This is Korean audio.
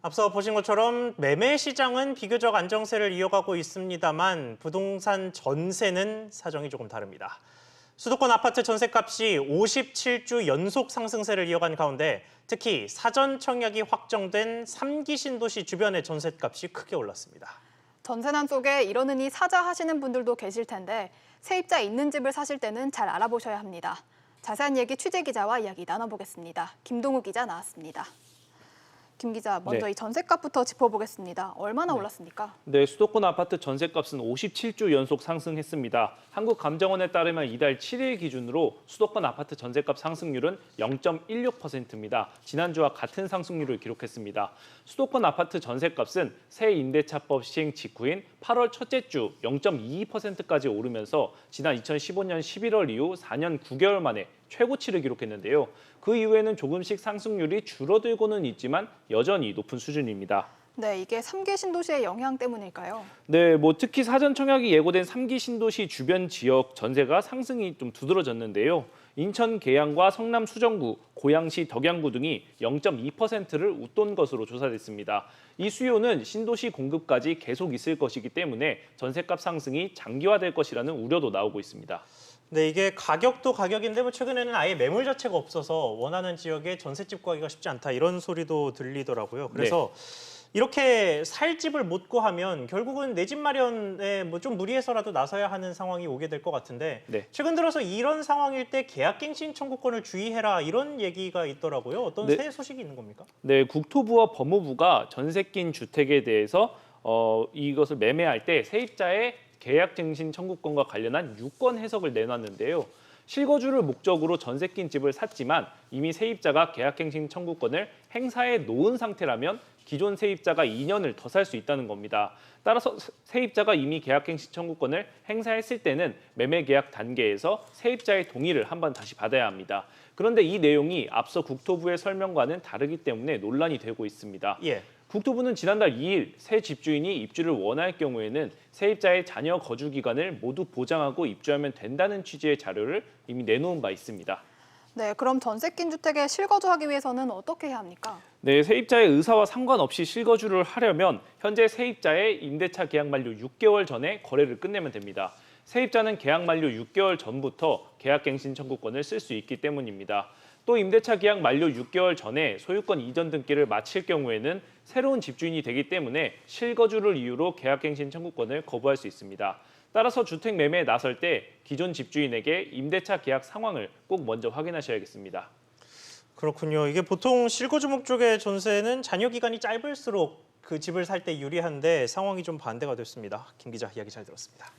앞서 보신 것처럼 매매 시장은 비교적 안정세를 이어가고 있습니다만 부동산 전세는 사정이 조금 다릅니다. 수도권 아파트 전셋값이 57주 연속 상승세를 이어간 가운데 특히 사전 청약이 확정된 3기 신도시 주변의 전셋값이 크게 올랐습니다. 전세난 속에 이러느니 사자 하시는 분들도 계실 텐데 세입자 있는 집을 사실 때는 잘 알아보셔야 합니다. 자세한 얘기 취재기자와 이야기 나눠보겠습니다. 김동우 기자 나왔습니다. 김 기자, 먼저 이 전셋값부터 짚어보겠습니다. 얼마나 올랐습니까? 네, 수도권 아파트 전셋값은 57주 연속 상승했습니다. 한국감정원에 따르면 이달 7일 기준으로 수도권 아파트 전셋값 상승률은 0.16%입니다. 지난주와 같은 상승률을 기록했습니다. 수도권 아파트 전셋값은 새 임대차법 시행 직후인 8월 첫째 주 0.22%까지 오르면서 지난 2015년 11월 이후 4년 9개월 만에 최고치를 기록했는데요. 그 이후에는 조금씩 상승률이 줄어들고는 있지만 여전히 높은 수준입니다. 네, 이게 3기 신도시의 영향 때문일까요? 네, 특히 사전 청약이 예고된 3기 신도시 주변 지역 전세가 상승이 좀 두드러졌는데요. 인천 계양과 성남 수정구, 고양시 덕양구 등이 0.2%를 웃돈 것으로 조사됐습니다. 이 수요는 신도시 공급까지 계속 있을 것이기 때문에 전세값 상승이 장기화될 것이라는 우려도 나오고 있습니다. 네, 이게 가격도 가격인데 최근에는 아예 매물 자체가 없어서 원하는 지역에 전셋집 구하기가 쉽지 않다 이런 소리도 들리더라고요. 그래서 이렇게 살 집을 못 구하면 결국은 내 집 마련에 좀 무리해서라도 나서야 하는 상황이 오게 될 것 같은데 최근 들어서 이런 상황일 때 계약갱신 청구권을 주의해라 이런 얘기가 있더라고요. 어떤 새 소식이 있는 겁니까? 네, 국토부와 법무부가 전세 낀 주택에 대해서 이것을 매매할 때 세입자의 계약갱신 청구권과 관련한 유권 해석을 내놨는데요. 실거주를 목적으로 전세 낀 집을 샀지만 이미 세입자가 계약갱신 청구권을 행사해 놓은 상태라면 기존 세입자가 2년을 더 살 수 있다는 겁니다. 따라서 세입자가 이미 계약갱신 청구권을 행사했을 때는 매매계약 단계에서 세입자의 동의를 한번 다시 받아야 합니다. 그런데 이 내용이 앞서 국토부의 설명과는 다르기 때문에 논란이 되고 있습니다. 국토부는 지난달 2일 새 집주인이 입주를 원할 경우에는 세입자의 자녀 거주 기간을 모두 보장하고 입주하면 된다는 취지의 자료를 이미 내놓은 바 있습니다. 네, 그럼 전세 낀 주택에 실거주하기 위해서는 어떻게 해야 합니까? 네, 세입자의 의사와 상관없이 실거주를 하려면 현재 세입자의 임대차 계약 만료 6개월 전에 거래를 끝내면 됩니다. 세입자는 계약 만료 6개월 전부터 계약갱신 청구권을 쓸 수 있기 때문입니다. 또 임대차 계약 만료 6개월 전에 소유권 이전 등기를 마칠 경우에는 새로운 집주인이 되기 때문에 실거주를 이유로 계약갱신 청구권을 거부할 수 있습니다. 따라서 주택 매매에 나설 때 기존 집주인에게 임대차 계약 상황을 꼭 먼저 확인하셔야겠습니다. 그렇군요. 이게 보통 실거주 목적의 전세는 잔여 기간이 짧을수록 그 집을 살 때 유리한데 상황이 좀 반대가 됐습니다. 김 기자 이야기 잘 들었습니다.